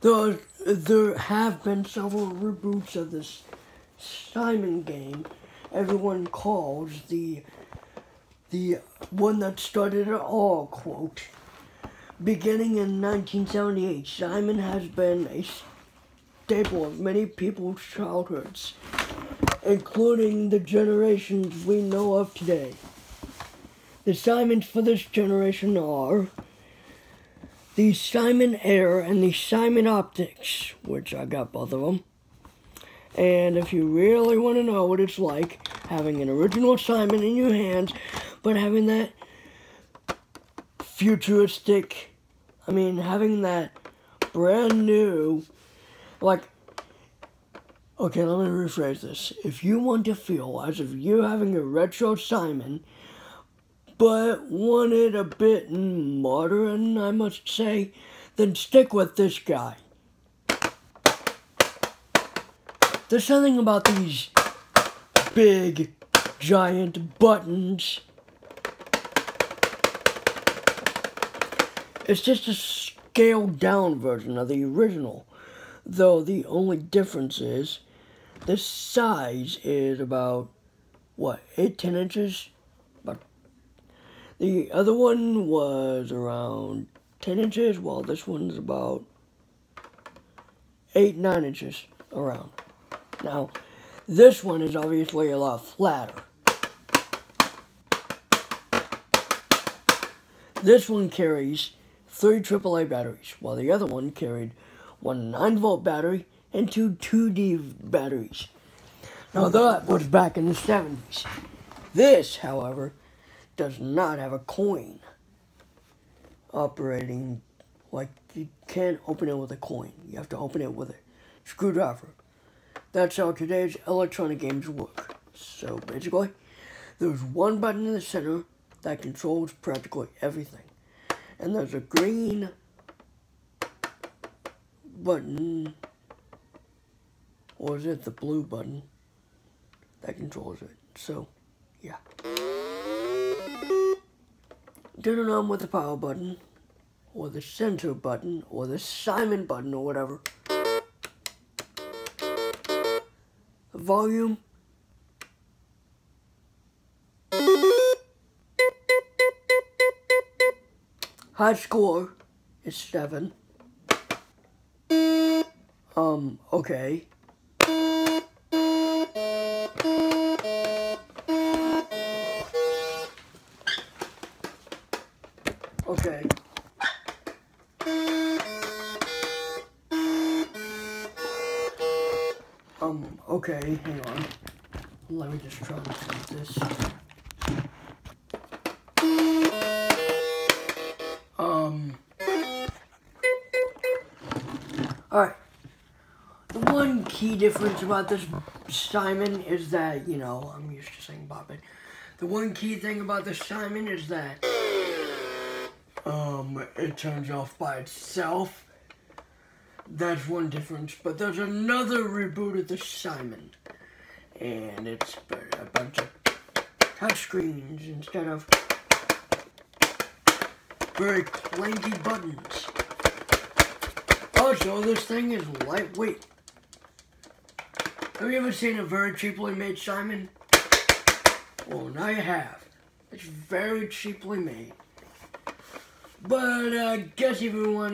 There have been several reboots of this Simon game. Everyone calls the one that started it all, quote. Beginning in 1978, Simon has been a staple of many people's childhoods, including the generations we know of today. The Simons for this generation are the Simon Air and the Simon Optics, which I got both of them. And if you really want to know what it's like having an original Simon in your hands, but having that futuristic, having that brand new, okay, let me rephrase this. If you want to feel as if you're having a retro Simon, but want it a bit modern, I must say, then stick with this guy. There's something about these big, giant buttons. It's just a scaled down version of the original, though the only difference is the size is about, 8-10 inches? The other one was around 10 inches, while this one's about 8-9 inches around. Now, this one is obviously a lot flatter. This one carries 3 AAA batteries, while the other one carried one 9-volt battery and 2 2D batteries. Now, that was back in the 70s. This, however, does not have a coin operating. You can't open it with a coin. You have to open it with a screwdriver. That's how today's electronic games work. So basically, there's one button in the center that controls practically everything. And there's a green button, or is it the blue button, that controls it. So, yeah. Turn it on with the power button, or the center button, or the Simon button, or whatever. The volume. High score is 7. Okay. Okay. Okay, hang on. Let me just try to set this. Alright. The one key difference about this Simon is that, I'm used to saying Bop It. The one key thing about this Simon is that it turns off by itself. That's one difference. But there's another reboot of the Simon. And it's a bunch of touchscreens instead of very clanky buttons. Also, this thing is lightweight. Have you ever seen a very cheaply made Simon? Well, now you have. It's very cheaply made. But I guess if you want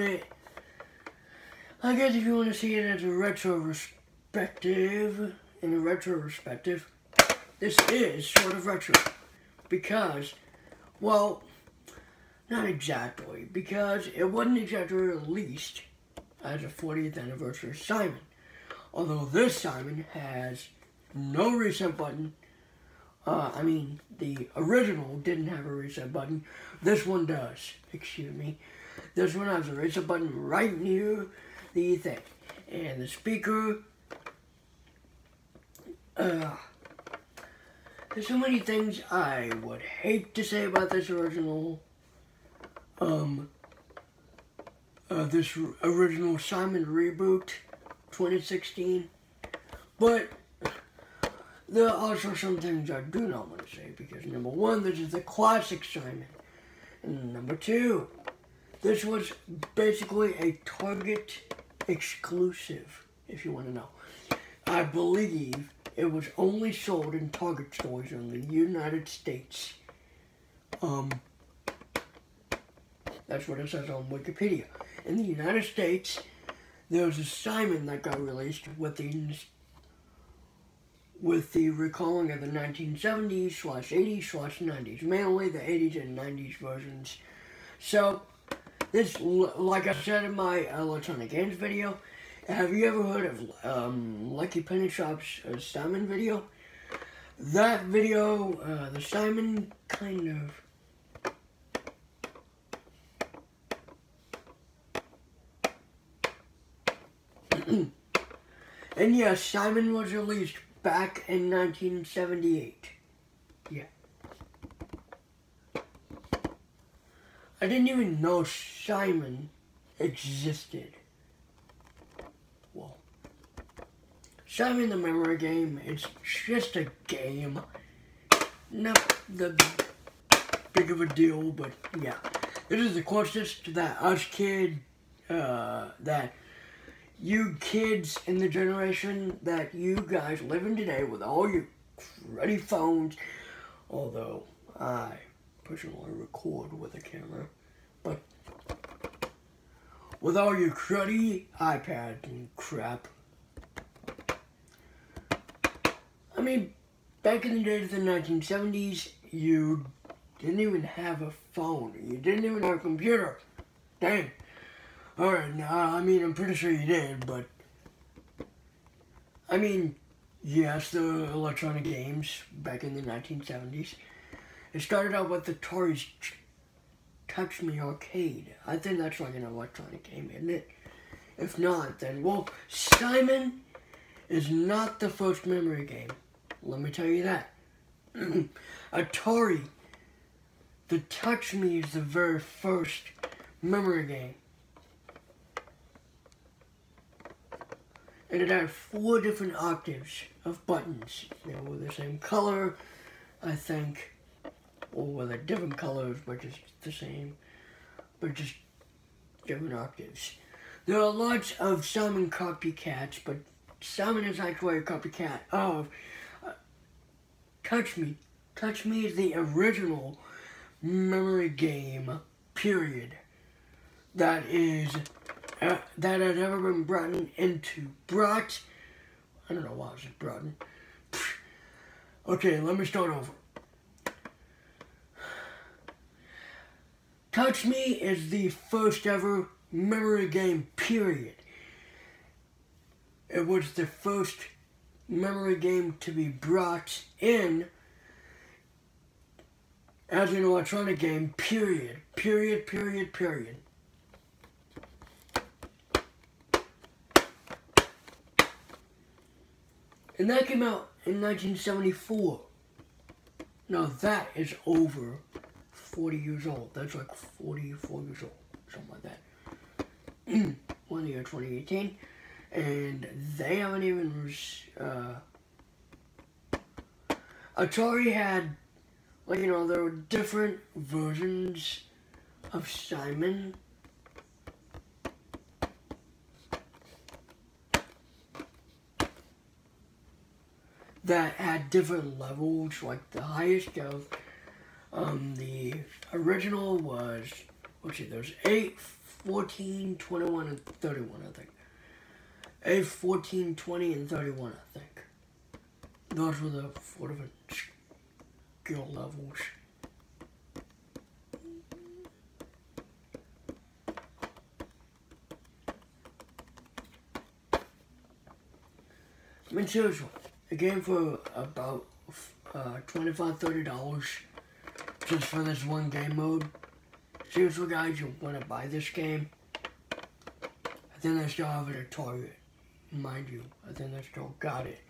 to see it as a retrospective, this is sort of retro. Because, well, not exactly. Because it wasn't exactly released as a 40th anniversary Simon. Although this Simon has no reset button. The original didn't have a reset button. This one does. Excuse me. This one has a reset button right near the thing. And the speaker. There's so many things I would hate to say about this original. This original Simon reboot, 2016. But there are also some things I do not want to say, because number one, this is the classic Simon. And number two, this was basically a Target exclusive, if you want to know. I believe it was only sold in Target stores in the United States. That's what it says on Wikipedia. In the United States, there was a Simon that got released with the recalling of the 1970s/80s/90s, mainly the 80s and 90s versions. So, this, like I said in my electronic games video, have you ever heard of Lucky Penny Shop's Simon video? That video, the Simon kind of... And yes, Simon was released back in 1978. Yeah. I didn't even know Simon existed. Well, Simon the Memory Game, it's just a game. Not the big of a deal, but yeah. This is the closest that us that you kids in the generation that you guys live in today with all your cruddy phones, although I personally record with a camera, but with all your cruddy iPads and crap. I mean, back in the days of the 1970s, you didn't even have a phone. You didn't even have a computer. Dang. Alright, now, I mean, I'm pretty sure you did, but... I mean, yes, the electronic games back in the 1970s. It started out with Atari's Touch Me Arcade. I think that's like an electronic game, isn't it? If not, then, well, Simon is not the first memory game. Let me tell you that. Atari, the Touch Me is the very first memory game. And it had 4 different octaves of buttons. They were the same color, I think. Or were they different colors, but just the same. But just different octaves. There are lots of Simon copycats, but Simon is actually a copycat of Touch Me. Touch Me is the original memory game, period. That had ever been brought. I don't know why I was brought in. Okay, let me start over. Touch Me is the first ever memory game, period. It was the first memory game to be brought in as an electronic game, period. Period, period, period. And that came out in 1974. Now that is over 40 years old. That's like 44 years old, something like that. One year, 2018. And they haven't even... Atari had, like, you know, there were different versions of Simon. That had different levels, like the highest of the original was, let's see, there's 8, 14, 21, and 31, I think. 8, 14, 20, and 31, I think. Those were the 4 different skill levels. I mean, seriously. A game for about $25, $30 just for this one game mode. Seriously, guys, you want to buy this game? I think they still have it at Target, mind you. I think they still got it.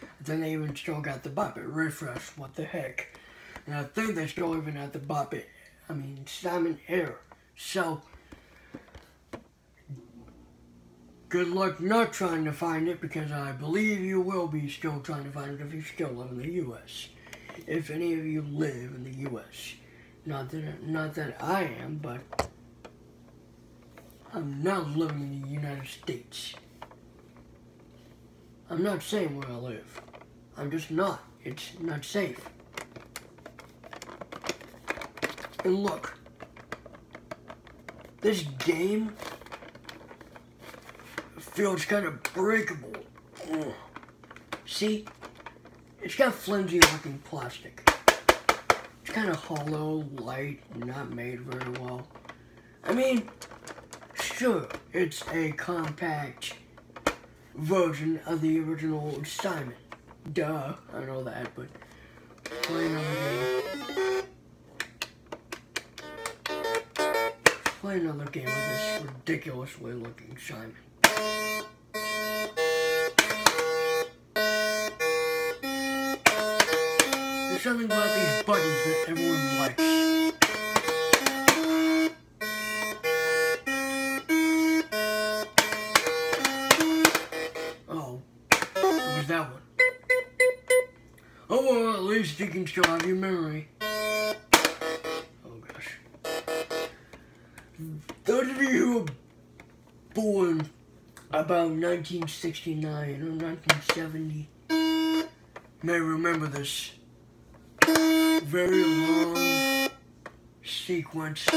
I think they even still got the Bop It refresh. What the heck? And I think they still even have the Bop It. I mean, Simon Air. So, good luck not trying to find it, because I believe you will be still trying to find it if you still live in the U.S. If any of you live in the U.S. Not that I am, but I'm not living in the United States. I'm not saying where I live. I'm just not. It's not safe. And look, this game feels kind of breakable. Ugh. See? It's got flimsy looking plastic. It's kind of hollow, light, not made very well. I mean, sure, it's a compact version of the original Simon. Duh, I know that, but play another game. Play another game with this ridiculously looking Simon. There's something about these buttons that everyone likes. Oh, what was that one? Oh well, at least you can still have your memory. Oh gosh. Those of you who were born about 1969 or 1970 may remember this very long sequence.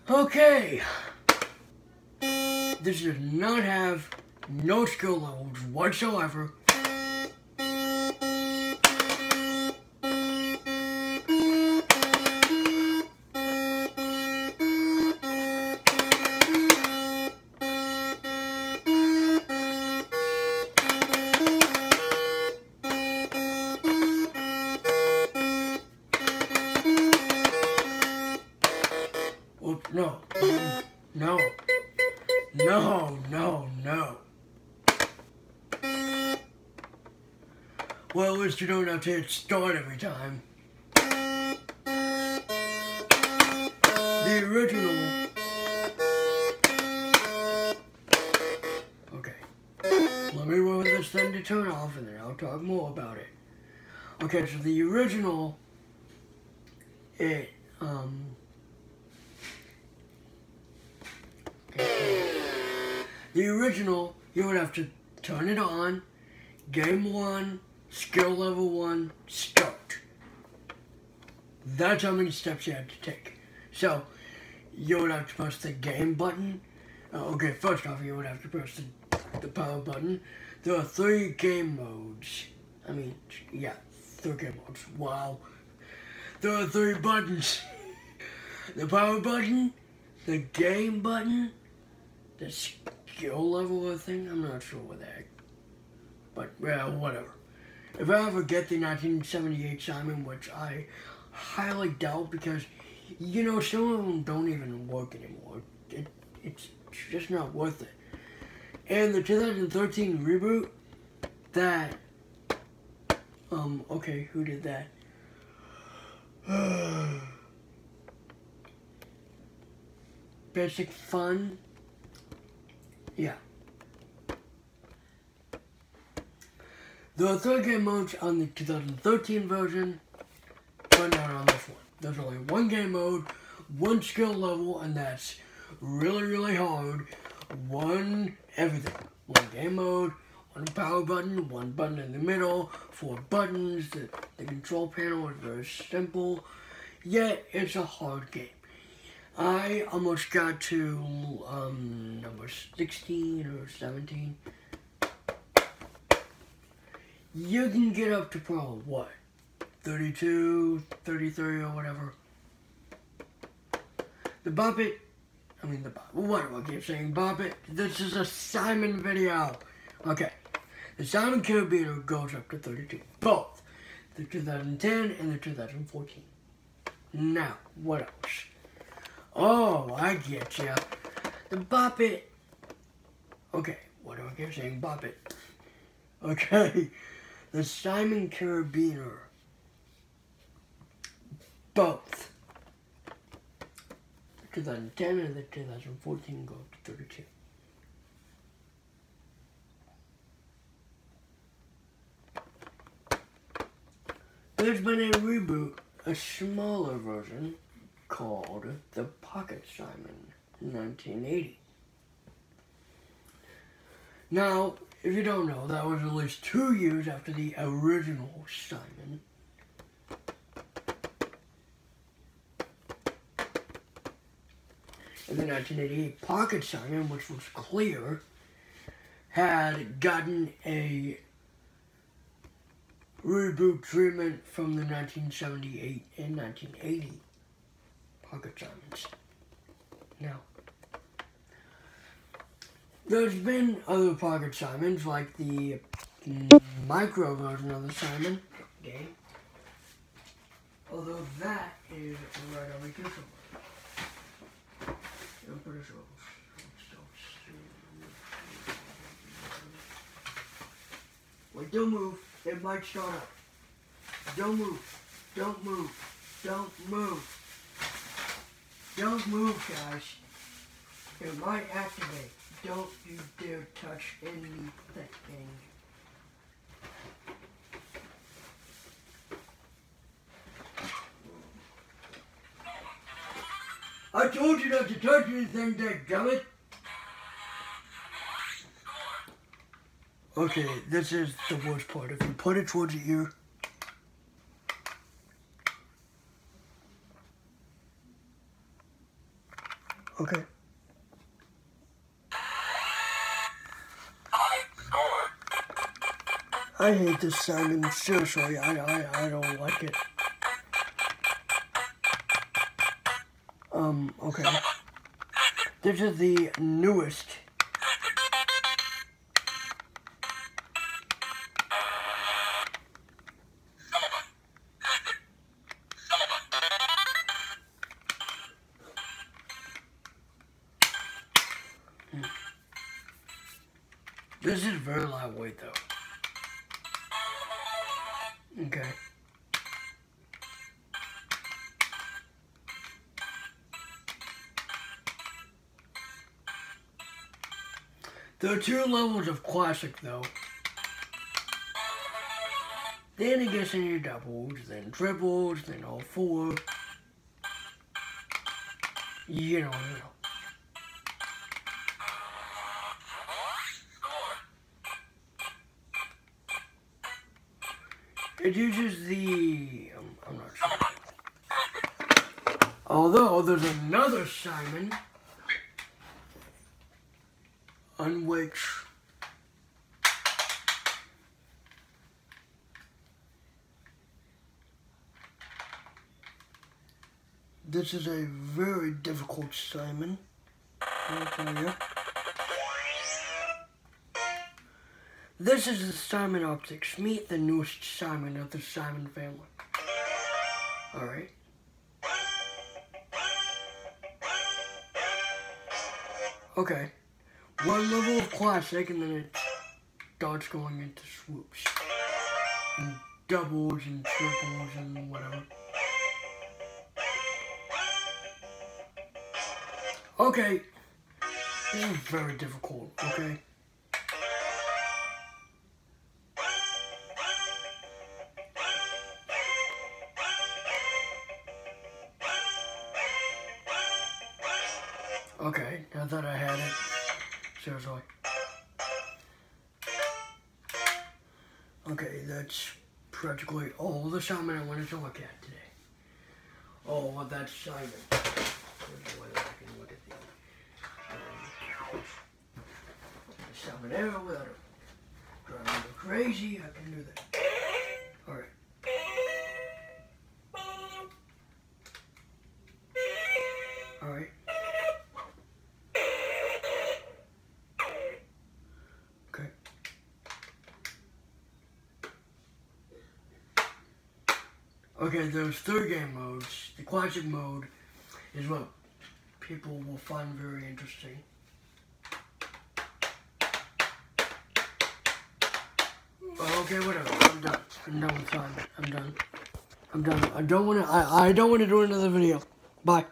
Okay, this does not have no skill levels whatsoever. No, no, no, no, no. Well, at least you don't have to hit start every time. The original... Okay. Let me roll this thing to turn off and then I'll talk more about it. Okay, so the original... The original, you would have to turn it on, game 1, skill level 1, start. That's how many steps you had to take. So, you would have to press the game button. Okay, first off, you would have to press the power button. There are 3 game modes. I mean, yeah, 3 game modes. Wow. There are 3 buttons. The power button, the game button, the skill level of thing, I'm not sure what the heck. But, well, whatever. If I ever get the 1978 Simon, which I highly doubt because, you know, some of them don't even work anymore. It's just not worth it. And the 2013 reboot, that, okay, who did that? Basic Fun. Yeah. There are 3 game modes on the 2013 version, but not on this one. There's only 1 game mode, 1 skill level, and that's really, really hard. 1 everything. 1 game mode, 1 power button, 1 button in the middle, 4 buttons. The control panel is very simple, yet it's a hard game. I almost got to number 16 or 17. You can get up to probably, what, 32, 33 or whatever. The Bop It, what do I keep saying? Bop It, this is a Simon video. Okay, the Simon Carabiner goes up to 32. Both the 2010 and the 2014. Now, what else? Oh, I get ya. The Bop It. Okay, what do I keep saying? Bop It. Okay, the Simon Carabiner. Both. The 2010 and the 2014 go to 32. There's been a reboot, a smaller version, called the Pocket Simon, 1980. Now, if you don't know, that was released 2 years after the original Simon. And the 1988 Pocket Simon, which was clear, had gotten a reboot treatment from the 1978 and 1980 Pocket Simons. Now, there's been other Pocket Simons, like the micro version of the Simon game, although that is right over here somewhere. I'm pretty sure. Wait, don't move. It might start up. Don't move. Don't move. Don't move. Don't move, guys. It might activate. Don't you dare touch anything. I told you not to touch anything, dadgummit. Okay, this is the worst part. If you put it towards the ear. Okay. I hate this Simon. Seriously, I don't like it. Okay. This is the newest. This is very lightweight though. Okay. There are 2 levels of classic though. Then it gets into doubles, then triples, then all 4. You know. It uses the... I'm not sure. Although, there's another Simon on which this is a very difficult Simon. I'll tell you. This is the Simon Optics. Meet the newest Simon of the Simon family. Alright. Okay. 1 level of classic and then it starts going into swoops. And doubles and triples and whatever. Okay. This is very difficult, okay? Okay, now that I had it, seriously. Okay, that's practically all the Simon I wanted to look at today. Oh, that's Simon. There's a way that I can look at the Simon arrow without it driving me crazy. I can do that. Alright. Alright. Okay. Okay, there's 3 game modes. The classic mode is what people will find very interesting. Okay, whatever. I'm done. I'm done with time. I'm done. I don't want to do another video. Bye.